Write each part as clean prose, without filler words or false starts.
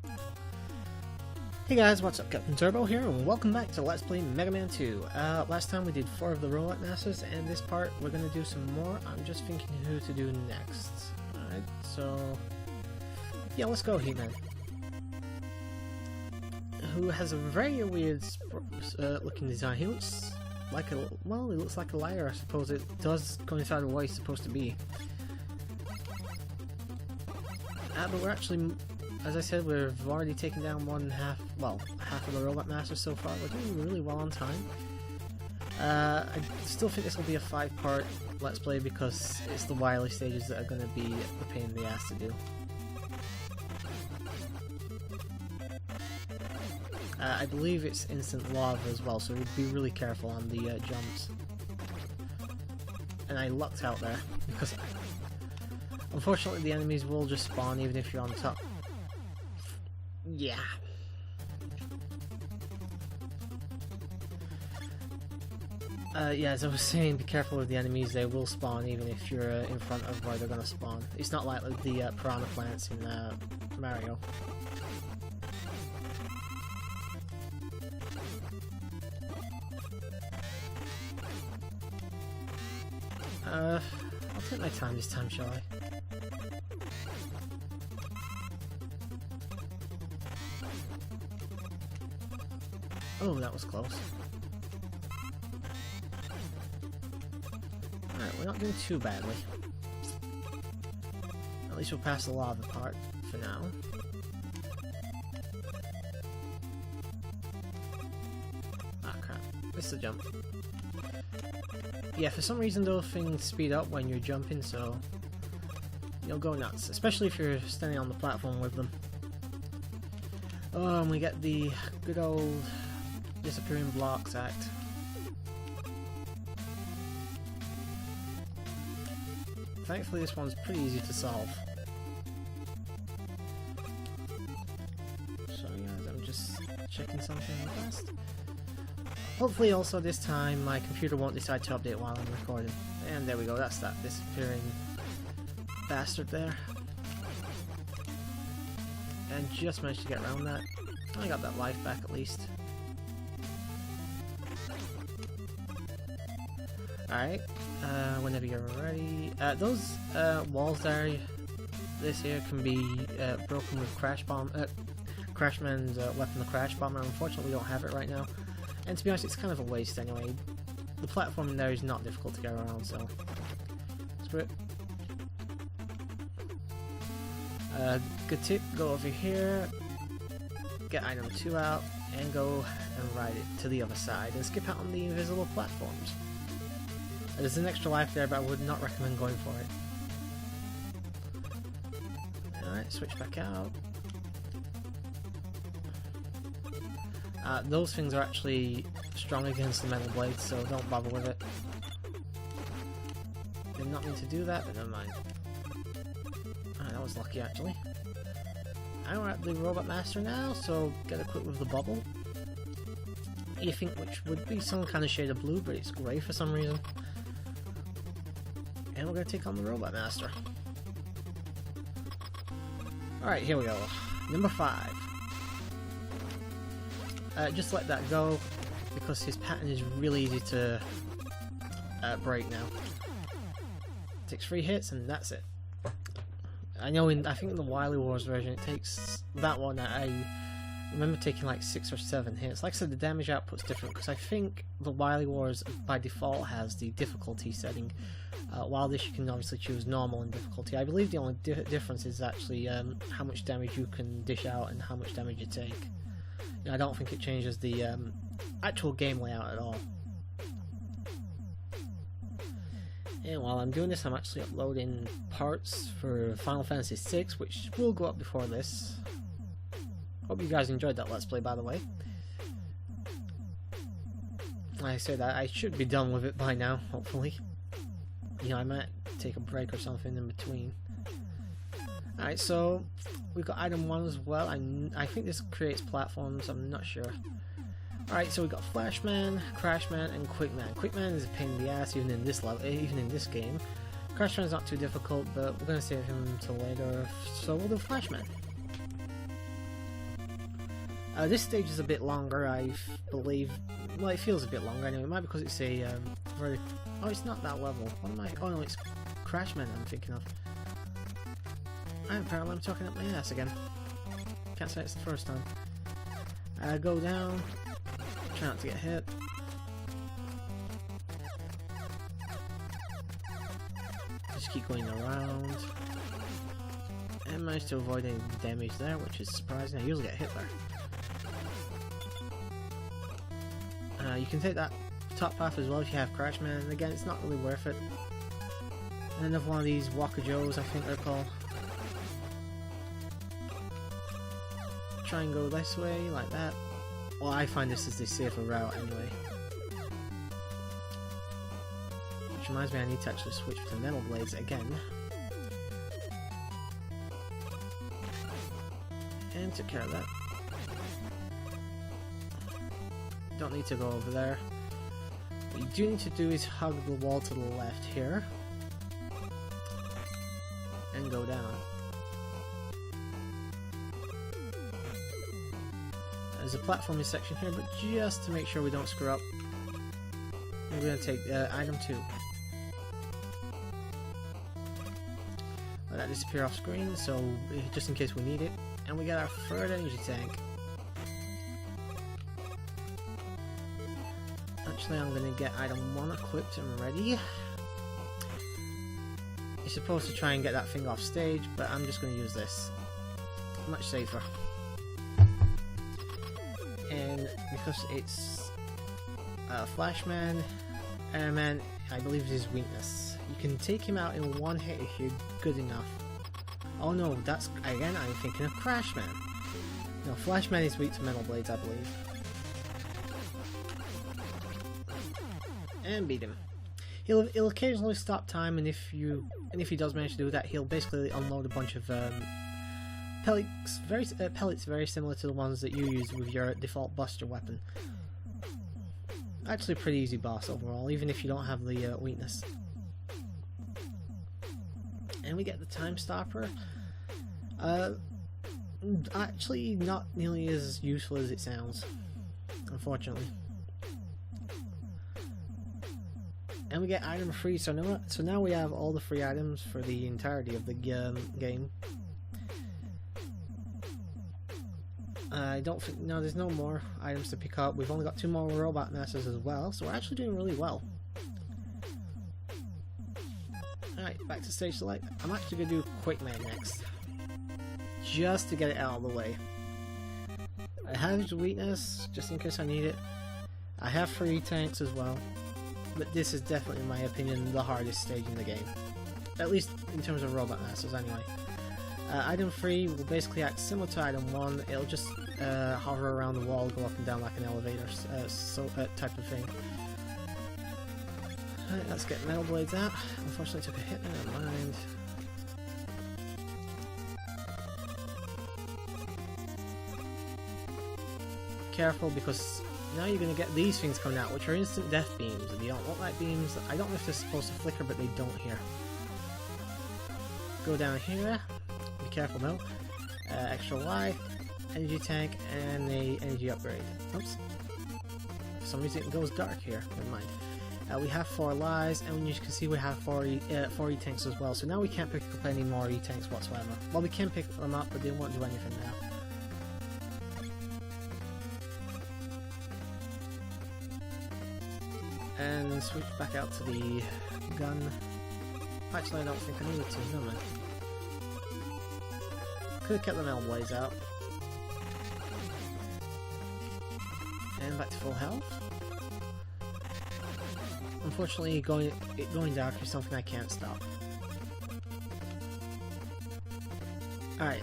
Hey guys, what's up? CaptainTurbo here, and welcome back to Let's Play Mega Man 2. Last time we did 4 of the Robot Masters, and this part we're gonna do some more. I'm just thinking who to do next. Alright, so... yeah, let's go, He-Man. Who has a very weird looking design. He looks like a... well, he looks like a liar, I suppose. It does coincide with what he's supposed to be. But we're actually... as I said, we've already taken down half of the Robot Masters so far. We're doing really well on time. I still think this will be a 5-part Let's Play because it's the Wily stages that are going to be a pain in the ass to do. I believe it's instant lava as well, so be really careful on the jumps. And I lucked out there because unfortunately the enemies will just spawn even if you're on top. Yeah. Yeah, as I was saying, be careful with the enemies. They will spawn even if you're in front of where they're gonna spawn. It's not like the piranha plants in Mario. I'll take my time this time, shall I? Oh, that was close. Alright, we're not doing too badly. At least we'll pass the lava part for now. Ah, crap. Missed the jump. Yeah, for some reason those things speed up when you're jumping, so you'll go nuts. Especially if you're standing on the platform with them. Oh, and we get the good old disappearing blocks act. Thankfully this one's pretty easy to solve. Sorry guys, I'm just checking something fast. Hopefully also this time my computer won't decide to update while I'm recording. And there we go, that's that disappearing bastard there. And just managed to get around that. I got that life back at least. Alright, whenever you're ready. Those walls there, this here can be broken with Crashman's weapon, the Crash Bomb, and unfortunately we don't have it right now. And to be honest, it's kind of a waste anyway. The platform in there is not difficult to get around, so screw it. Good tip, go over here, get item 2 out, and go and ride it to the other side, and skip out on the invisible platforms. There's an extra life there, but I would not recommend going for it. Alright, switch back out. Those things are actually strong against the metal blades, so don't bother with it. Did not mean to do that, but never mind. Alright, that was lucky actually. And we're at the Robot Master now, so get equipped with the bubble. You think which would be some kind of shade of blue, but it's grey for some reason. And we're going to take on the Robot Master. Alright, here we go. Number 5. Just let that go, because his pattern is really easy to break now. Takes 3 hits and that's it. I know I think in the Wily Wars version it takes that one. I remember taking like 6 or 7 hits. Like I said, the damage output's different because I think the Wily Wars by default has the difficulty setting, while this you can obviously choose normal and difficulty. I believe the only difference is actually how much damage you can dish out and how much damage you take. I don't think it changes the actual game layout at all. And while I'm doing this, I'm actually uploading parts for Final Fantasy VI, which will go up before this. Hope you guys enjoyed that Let's Play, by the way. Like I said, I should be done with it by now, hopefully. You know, I might take a break or something in between. Alright, so we've got item 1 as well. I think this creates platforms, I'm not sure. Alright, so we've got Flashman, Crashman, and Quickman. Quickman is a pain in the ass even in this level, even in this game. Crashman's not too difficult, but we're going to save him till later, so we'll do Flashman. This stage is a bit longer, I believe. Well, it feels a bit longer anyway. It might be because it's a very... Oh, it's not that level. What am I... Oh no, it's Crashman I'm thinking of. Apparently I'm talking up my ass again. Can't say it's the first time. Go down. Try not to get hit. Just keep going around. And manage to avoid any damage there, which is surprising. I usually get hit there. You can take that top path as well if you have Crashman, and again, it's not really worth it. And another one of these Walker Joes, I think they're called. Try and go this way, like that. Well, I find this is the safer route anyway. Which reminds me I need to actually switch to Metal Blades again. And took care of that. Don't need to go over there. What you do need to do is hug the wall to the left here. And go down. There's a platforming section here, but just to make sure we don't screw up, we're going to take item 2. Let that disappear off screen, so just in case we need it. And we got our third energy tank. Actually, I'm going to get item 1 equipped and ready. You're supposed to try and get that thing off stage, but I'm just going to use this. Much safer. And because it's Flashman, Airman, I believe is his weakness. You can take him out in one hit if you're good enough. Oh no, that's, again, I'm thinking of Crashman. No, Flashman is weak to Metal Blades, I believe. And beat him. He'll occasionally stop time, and if he does manage to do that, he'll basically unload a bunch of pellets very similar to the ones that you use with your default Buster weapon. Actually, a pretty easy boss overall, even if you don't have the weakness. And we get the Time Stopper. Actually, not nearly as useful as it sounds, unfortunately. And we get item 3, so now we have all the free items for the entirety of the game. I don't think, no, there's no more items to pick up. We've only got 2 more Robot Masters as well, so we're actually doing really well. Alright, back to stage select. I'm actually going to do Quickman next, just to get it out of the way. I have his weakness, just in case I need it. I have 3 tanks as well. But this is definitely, in my opinion, the hardest stage in the game. At least in terms of Robot Masters, anyway. Item 3 will basically act similar to item 1. It'll just hover around the wall, go up and down like an elevator type of thing. Alright, let's get Metal Blades out. Unfortunately, took a hit, never mind. Careful, because now you're going to get these things coming out, which are instant death beams, and you don't want light beams. I don't know if they're supposed to flicker, but they don't here. Go down here. Be careful though. Extra life, energy tank, and a energy upgrade. Oops. For some reason it goes dark here. Never mind. We have 4 lives, and you can see we have 4 E-tanks as well. So now we can't pick up any more E-tanks whatsoever. Well, we can pick them up, but they won't do anything now. And switch back out to the gun. Actually, I don't think I needed to, no man. Could have kept the Metal Blades out. And back to full health. Unfortunately, going dark is something I can't stop. Alright.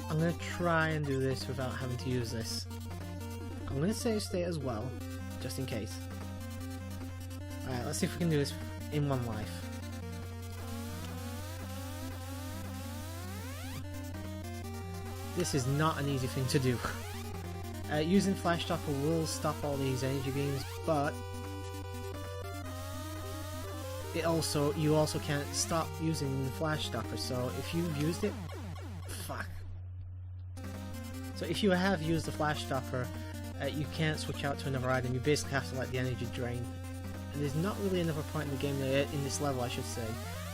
I'm gonna try and do this without having to use this. I'm gonna save state as well, just in case. Alright, let's see if we can do this in 1 life. This is not an easy thing to do. Using Flash Stopper will stop all these energy beams, but you also can't stop using the Flash Stopper, so if you've used it, fuck. So if you have used the flash stopper, you can't switch out to another item. You basically have to let the energy drain. And there's not really another point in the game, in this level I should say,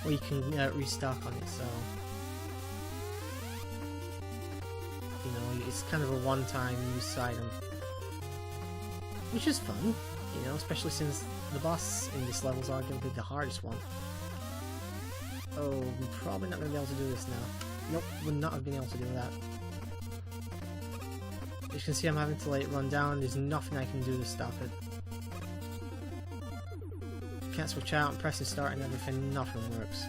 where you can restock on it, so... You know, it's kind of a one-time use item. Which is fun, you know, especially since the boss in this level is arguably the hardest one. Oh, we're probably not going to be able to do this now. Nope, would not have been able to do that. As you can see, I'm having to let it run down. There's nothing I can do to stop it. Can't switch out and press and start and everything. Nothing works.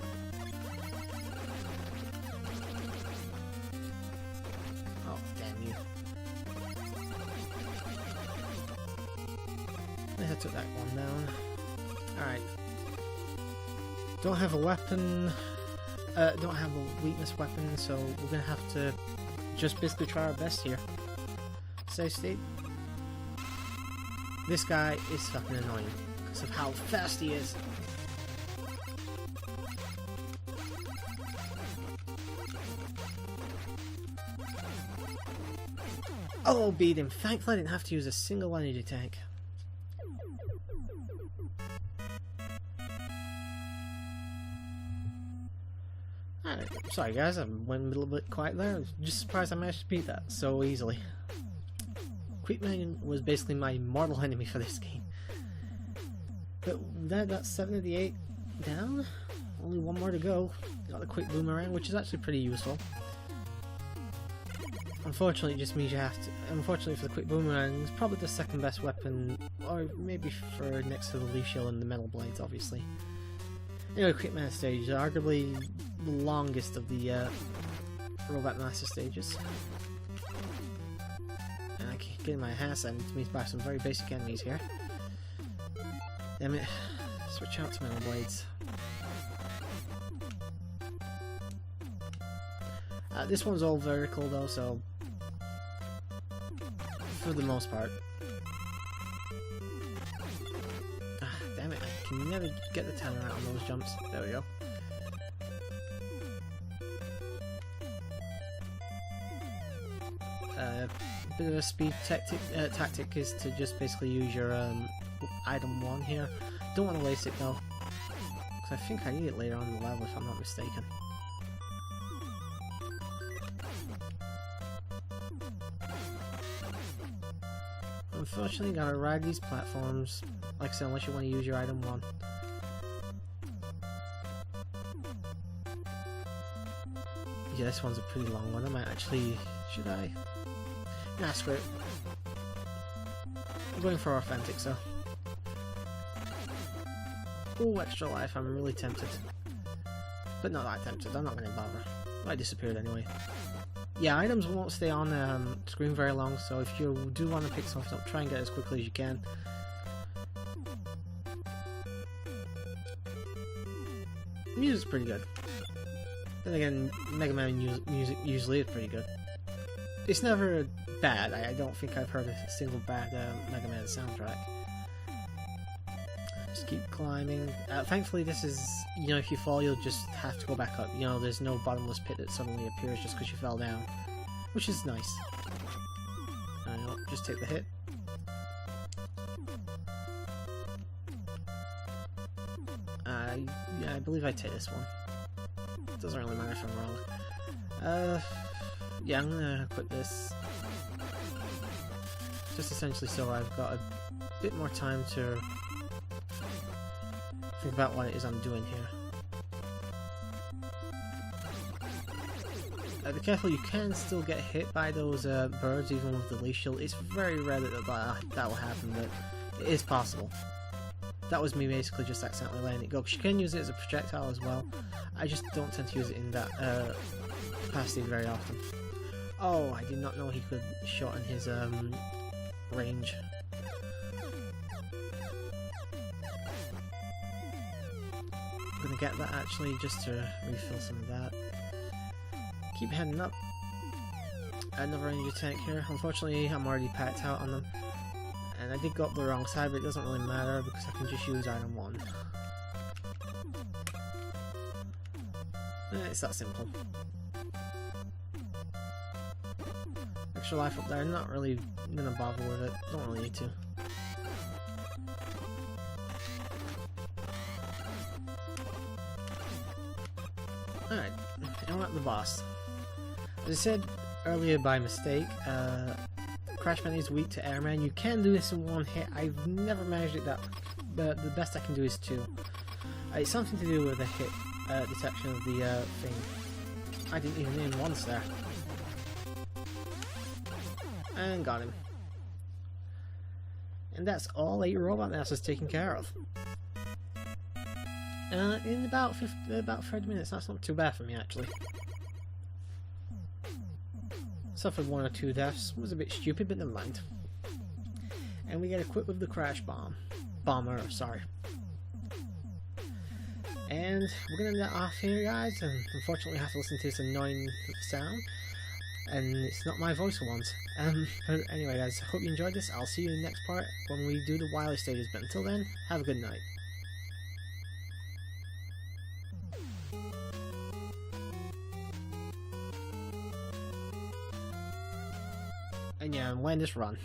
Oh, damn you. I took that one down. Alright. Don't have a weapon. Don't have a weakness weapon, so we're gonna have to just basically try our best here. Save state. This guy is fucking annoying because of how fast he is. Oh, beat him. Thankfully I didn't have to use a single energy tank. Sorry guys, I went a little bit quiet there. I was just surprised I managed to beat that so easily. Quickman was basically my mortal enemy for this game. But that got 7 of the 8 down. Only one more to go. Got the quick boomerang, which is actually pretty useful. Unfortunately, it just means you have to... Unfortunately for the quick boomerang, it's probably the second best weapon, or maybe for next to the leaf shield and the metal blades, obviously. Anyway, Quickman stage is arguably the longest of the Robot Master stages. And I keep getting my ass handed to me by some very basic enemies here. Damn it. Switch out to metal blades. This one's all vertical though, so... For the most part. Damn it, I can never get the timer out on those jumps. There we go. A bit of a speed tactic is to just basically use your item 1 here. Don't want to waste it though, because I think I need it later on in the level if I'm not mistaken. Unfortunately, gotta ride these platforms, like I said, unless you want to use your item 1. Yeah, this one's a pretty long one. I might actually... Should I? Nah, screw it. I'm going for authentic, so... Ooh, extra life. I'm really tempted. But not that tempted. I'm not going to bother. I disappeared anyway. Yeah, items won't stay on screen very long, so if you do want to pick something up, try and get it as quickly as you can. The music's pretty good. Then again, Mega Man music usually is pretty good. It's never bad. I don't think I've heard a single bad Mega Man soundtrack. Just keep climbing. Thankfully this is, you know, if you fall you'll just have to go back up. You know, there's no bottomless pit that suddenly appears just because you fell down. Which is nice. I'll just take the hit. Yeah, I believe I take this one. It doesn't really matter if I'm wrong. Yeah, I'm gonna quit this. Just essentially so I've got a bit more time to think about what it is I'm doing here. Be careful, you can still get hit by those birds even with the leash shield. It's very rare that will happen, but it is possible. That was me basically just accidentally letting it go, because you can use it as a projectile as well. I just don't tend to use it in that capacity very often. Oh, I did not know he could shorten his range. I'm gonna get that actually just to refill some of that. Keep heading up. Another energy tank here. Unfortunately, I'm already packed out on them. And I did go up the wrong side, but it doesn't really matter because I can just use item 1. It's that simple. extra life up there. I'm not really gonna bother with it. Don't really need to. Alright, and we're at the boss. As I said earlier by mistake, Crashman is weak to Airman. You can do this in one hit. I've never managed it that, but the best I can do is two. It's something to do with the hit detection of the thing. I didn't even aim once there. And got him. And that's all 8 robot masses taken care of. In about 30 minutes. That's not too bad for me, actually. Suffered 1 or 2 deaths. Was a bit stupid, but never mind. And we get equipped with the crash bomber, sorry. And we're gonna end it off here, guys. And unfortunately, I have to listen to this annoying sound. And it's not my voice for once. But anyway, guys, hope you enjoyed this. I'll see you in the next part when we do the Wily stages. But until then, have a good night. And yeah, and when this run.